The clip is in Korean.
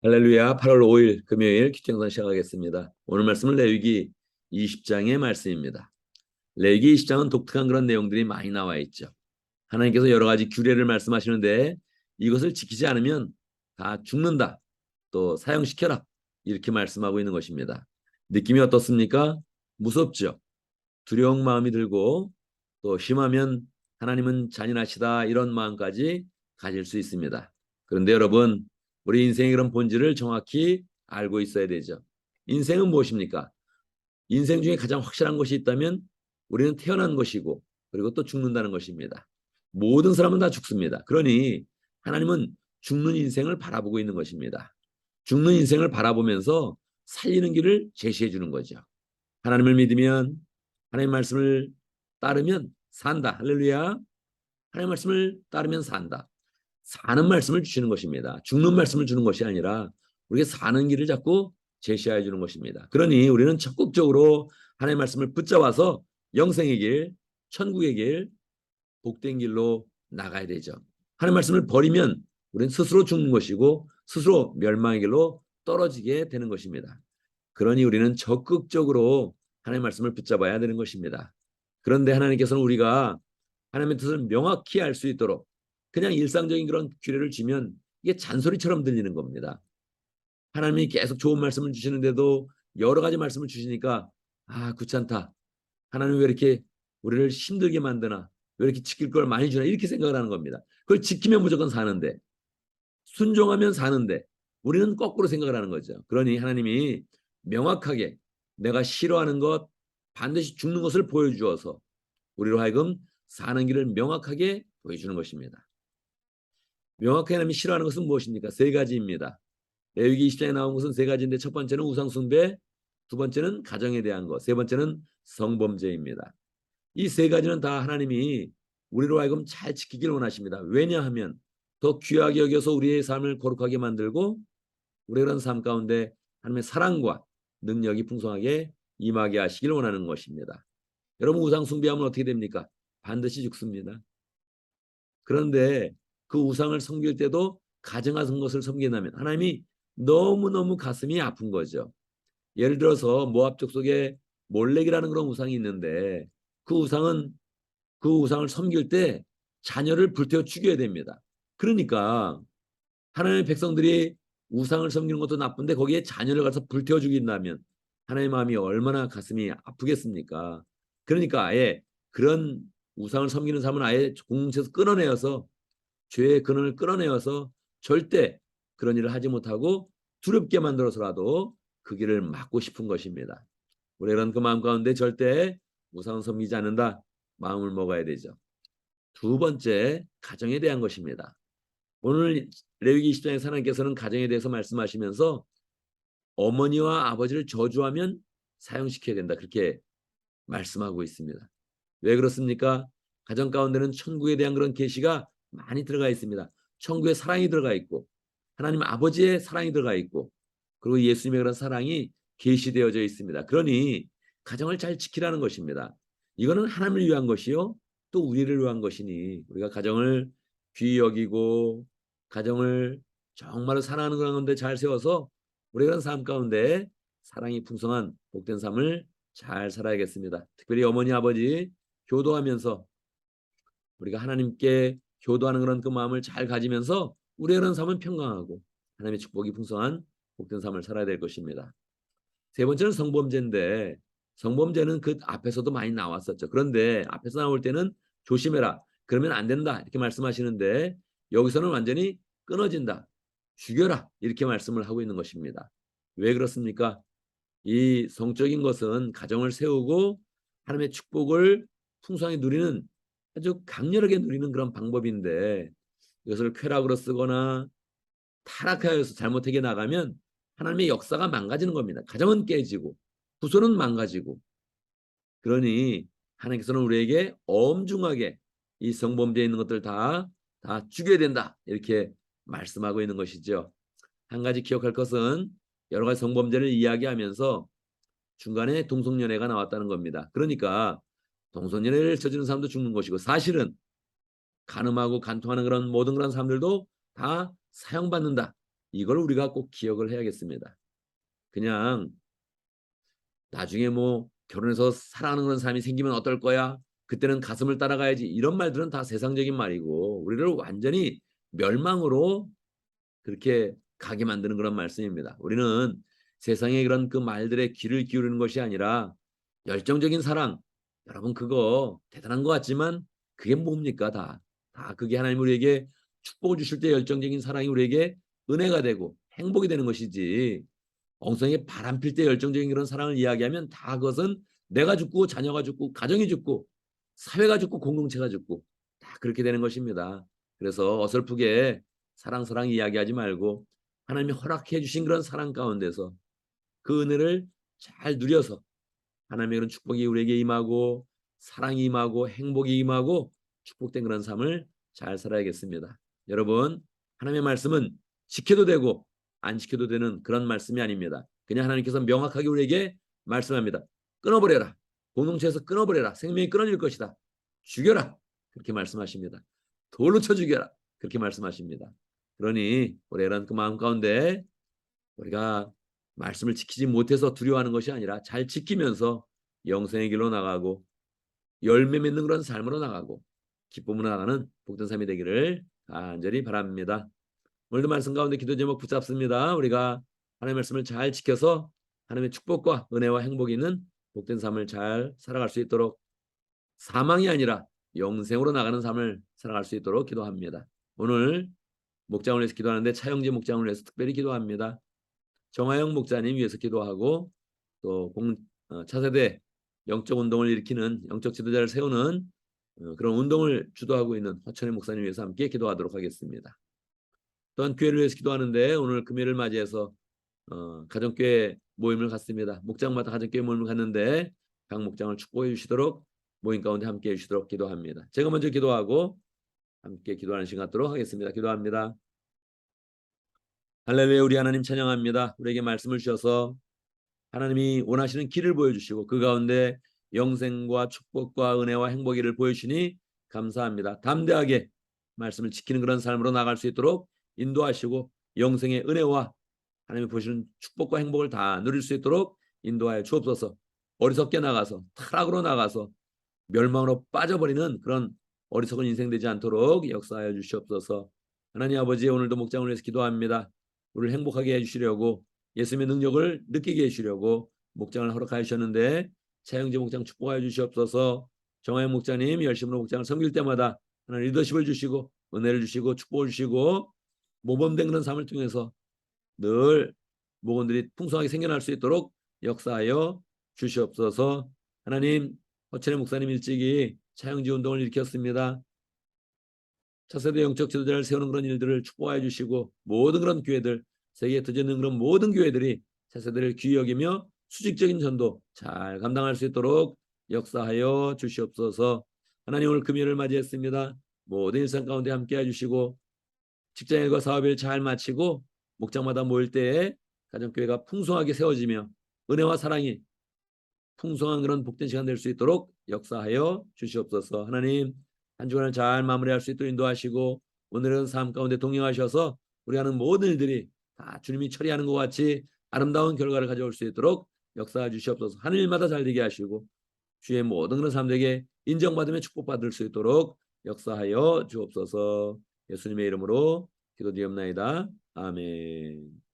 할렐루야. 8월 5일 금요일 기경선 시작하겠습니다. 오늘 말씀은 레위기 20장의 말씀입니다. 레위기 20장은 독특한 그런 내용들이 많이 나와 있죠. 하나님께서 여러 가지 규례를 말씀하시는데 이것을 지키지 않으면 다 죽는다. 또 사형시켜라. 이렇게 말씀하고 있는 것입니다. 느낌이 어떻습니까? 무섭죠. 두려운 마음이 들고 또 심하면 하나님은 잔인하시다 이런 마음까지 가질 수 있습니다. 그런데 여러분, 우리 인생의 그런 본질을 정확히 알고 있어야 되죠. 인생은 무엇입니까? 인생 중에 가장 확실한 것이 있다면 우리는 태어난 것이고 그리고 또 죽는다는 것입니다. 모든 사람은 다 죽습니다. 그러니 하나님은 죽는 인생을 바라보고 있는 것입니다. 죽는 인생을 바라보면서 살리는 길을 제시해 주는 거죠. 하나님을 믿으면 하나님 말씀을 따르면 산다. 할렐루야. 하나님 말씀을 따르면 산다. 사는 말씀을 주시는 것입니다. 죽는 말씀을 주는 것이 아니라 우리가 사는 길을 자꾸 제시해 주는 것입니다. 그러니 우리는 적극적으로 하나님의 말씀을 붙잡아서 영생의 길, 천국의 길, 복된 길로 나가야 되죠. 하나님의 말씀을 버리면 우리는 스스로 죽는 것이고 스스로 멸망의 길로 떨어지게 되는 것입니다. 그러니 우리는 적극적으로 하나님의 말씀을 붙잡아야 되는 것입니다. 그런데 하나님께서는 우리가 하나님의 뜻을 명확히 알 수 있도록 그냥 일상적인 그런 규례를 주면 이게 잔소리처럼 들리는 겁니다. 하나님이 계속 좋은 말씀을 주시는데도 여러 가지 말씀을 주시니까 귀찮다. 하나님 왜 이렇게 우리를 힘들게 만드나? 왜 이렇게 지킬 걸 많이 주나? 이렇게 생각을 하는 겁니다. 그걸 지키면 무조건 사는데 순종하면 사는데 우리는 거꾸로 생각을 하는 거죠. 그러니 하나님이 명확하게 내가 싫어하는 것 반드시 죽는 것을 보여주어서 우리로 하여금 사는 길을 명확하게 보여주는 것입니다. 명확하게 하나님이 싫어하는 것은 무엇입니까? 세 가지입니다. 레위기 20장에 나온 것은 세 가지인데 첫 번째는 우상숭배, 두 번째는 가정에 대한 것, 세 번째는 성범죄입니다. 이 세 가지는 다 하나님이 우리로 하여금 잘 지키기를 원하십니다. 왜냐하면 더 귀하게 여겨서 우리의 삶을 거룩하게 만들고 우리의 그런 삶 가운데 하나님의 사랑과 능력이 풍성하게 임하게 하시기를 원하는 것입니다. 여러분 우상 숭배하면 어떻게 됩니까? 반드시 죽습니다. 그런데 그 우상을 섬길 때도 가증한 것을 섬긴다면 하나님이 너무너무 가슴이 아픈 거죠. 예를 들어서 모압 족속에 몰렉이라는 그런 우상이 있는데 그 우상은 그 우상을 섬길 때 자녀를 불태워 죽여야 됩니다. 그러니까 하나님의 백성들이 우상을 섬기는 것도 나쁜데 거기에 자녀를 가서 불태워 죽인다면 하나님의 마음이 얼마나 가슴이 아프겠습니까? 그러니까 아예 그런 우상을 섬기는 삶은 아예 공동체에서 끊어내어서 죄의 근원을 끌어내어서 절대 그런 일을 하지 못하고 두렵게 만들어서라도 그 길을 막고 싶은 것입니다. 우리는 그 마음 가운데 절대 우상을 섬기지 않는다 마음을 먹어야 되죠. 두 번째, 가정에 대한 것입니다. 오늘 레위기 20장에서 하나님께서는 가정에 대해서 말씀하시면서 어머니와 아버지를 저주하면 사형시켜야 된다 그렇게 말씀하고 있습니다. 왜 그렇습니까? 가정 가운데는 천국에 대한 그런 계시가 많이 들어가 있습니다. 천국의 사랑이 들어가 있고 하나님 아버지의 사랑이 들어가 있고 그리고 예수님의 그런 사랑이 계시되어져 있습니다. 그러니 가정을 잘 지키라는 것입니다. 이거는 하나님을 위한 것이요 또 우리를 위한 것이니 우리가 가정을 귀히 여기고 가정을 정말로 사랑하는 그런 가운데 잘 세워서 우리가 그런 삶 가운데 사랑이 풍성한 복된 삶을 잘 살아야겠습니다. 특별히 어머니 아버지 교도하면서 우리가 하나님께 교도하는 그런 그 마음을 잘 가지면서 우리의 그런 삶은 평강하고 하나님의 축복이 풍성한 복된 삶을 살아야 될 것입니다. 세 번째는 성범죄인데 성범죄는 그 앞에서도 많이 나왔었죠. 그런데 앞에서 나올 때는 조심해라. 그러면 안 된다. 이렇게 말씀하시는데 여기서는 완전히 끊어진다. 죽여라. 이렇게 말씀을 하고 있는 것입니다. 왜 그렇습니까? 이 성적인 것은 가정을 세우고 하나님의 축복을 풍성하게 누리는 아주 강렬하게 누리는 그런 방법인데 이것을 쾌락으로 쓰거나 타락하여서 잘못하게 나가면 하나님의 역사가 망가지는 겁니다. 가정은 깨지고 부서는 망가지고 그러니 하나님께서는 우리에게 엄중하게 이 성범죄에 있는 것들 다 죽여야 된다 이렇게 말씀하고 있는 것이죠. 한 가지 기억할 것은 여러 가지 성범죄를 이야기하면서 중간에 동성연애가 나왔다는 겁니다. 그러니까 동성연애를 저지르는 사람도 죽는 것이고 사실은 간음하고 간통하는 그런 모든 그런 사람들도 다 사형받는다. 이걸 우리가 꼭 기억을 해야겠습니다. 그냥 나중에 뭐 결혼해서 사랑하는 그런 사람이 생기면 어떨 거야? 그때는 가슴을 따라가야지. 이런 말들은 다 세상적인 말이고 우리를 완전히 멸망으로 그렇게 가게 만드는 그런 말씀입니다. 우리는 세상의 그런 그 말들에 귀를 기울이는 것이 아니라 열정적인 사랑. 여러분 그거 대단한 것 같지만 그게 뭡니까 다. 다 그게 하나님 우리에게 축복을 주실 때 열정적인 사랑이 우리에게 은혜가 되고 행복이 되는 것이지. 엉성하게 바람 필 때 열정적인 그런 사랑을 이야기하면 다 그것은 내가 죽고 자녀가 죽고 가정이 죽고 사회가 죽고 공동체가 죽고 다 그렇게 되는 것입니다. 그래서 어설프게 사랑 이야기하지 말고 하나님이 허락해 주신 그런 사랑 가운데서 그 은혜를 잘 누려서 하나님의 그런 축복이 우리에게 임하고 사랑이 임하고 행복이 임하고 축복된 그런 삶을 잘 살아야겠습니다. 여러분 하나님의 말씀은 지켜도 되고 안 지켜도 되는 그런 말씀이 아닙니다. 그냥 하나님께서 명확하게 우리에게 말씀합니다. 끊어버려라. 공동체에서 끊어버려라. 생명이 끊어질 것이다. 죽여라. 그렇게 말씀하십니다. 돌로 쳐 죽여라. 그렇게 말씀하십니다. 그러니 우리 이런 그 마음 가운데 우리가 말씀을 지키지 못해서 두려워하는 것이 아니라 잘 지키면서 영생의 길로 나가고 열매 맺는 그런 삶으로 나가고 기쁨으로 나가는 복된 삶이 되기를 간절히 바랍니다. 오늘도 말씀 가운데 기도 제목 붙잡습니다. 우리가 하나님의 말씀을 잘 지켜서 하나님의 축복과 은혜와 행복이 있는 복된 삶을 잘 살아갈 수 있도록 사망이 아니라 영생으로 나가는 삶을 살아갈 수 있도록 기도합니다. 오늘 목장을 위해서 기도하는데 차영재 목장을 위해서 특별히 기도합니다. 정하영 목사님 위해서 기도하고 또 차세대 영적 운동을 일으키는 영적 지도자를 세우는 그런 운동을 주도하고 있는 허천의 목사님 위해서 함께 기도하도록 하겠습니다. 또한 교회를 위해서 기도하는데 오늘 금요일을 맞이해서 가정교회 모임을 갖습니다. 목장마다 가정교회 모임을 갖는데 각 목장을 축복해 주시도록 모임 가운데 함께해 주시도록 기도합니다. 제가 먼저 기도하고 함께 기도하는 시간 갖도록 하겠습니다. 기도합니다. 할렐루야. 우리 하나님 찬양합니다. 우리에게 말씀을 주셔서 하나님이 원하시는 길을 보여주시고 그 가운데 영생과 축복과 은혜와 행복을 보여주시니 감사합니다. 담대하게 말씀을 지키는 그런 삶으로 나갈 수 있도록 인도하시고 영생의 은혜와 하나님이 보시는 축복과 행복을 다 누릴 수 있도록 인도하여 주옵소서. 어리석게 나가서 타락으로 나가서 멸망으로 빠져버리는 그런 어리석은 인생 되지 않도록 역사하여 주시옵소서. 하나님 아버지 오늘도 목장을 위해서 기도합니다. 우리를 행복하게 해주시려고 예수님의 능력을 느끼게 해주시려고 목장을 허락하여 주셨는데 차영재 목장 축복하여 주시옵소서. 정하영 목자님 열심으로 목장을 섬길 때마다 하나님 리더십을 주시고 은혜를 주시고 축복을 주시고 모범된 그런 삶을 통해서 늘 목원들이 풍성하게 생겨날 수 있도록 역사하여 주시옵소서. 하나님 허천의 목사님 일찍이 차영지 운동을 일으켰습니다. 차세대 영적 지도자를 세우는 그런 일들을 축복하여 주시고 모든 그런 교회들 세계에 터지는 그런 모든 교회들이 차세대를 귀히 여기며 수직적인 전도 잘 감당할 수 있도록 역사하여 주시옵소서. 하나님 오늘 금요일을 맞이했습니다. 모든 일상 가운데 함께해 주시고 직장일과 사업일 잘 마치고 목장마다 모일 때에 가정교회가 풍성하게 세워지며 은혜와 사랑이 풍성한 그런 복된 시간 될 수 있도록 역사하여 주시옵소서. 하나님 한 주간을 잘 마무리할 수 있도록 인도하시고 오늘은 삶 가운데 동행하셔서 우리 하는 모든 일들이 다 주님이 처리하는 것 같이 아름다운 결과를 가져올 수 있도록 역사해 주시옵소서. 하는 일마다 잘 되게 하시고 주의 모든 그런 사람들에게 인정받으며 축복받을 수 있도록 역사하여 주옵소서. 예수님의 이름으로 기도드리옵나이다. 아멘.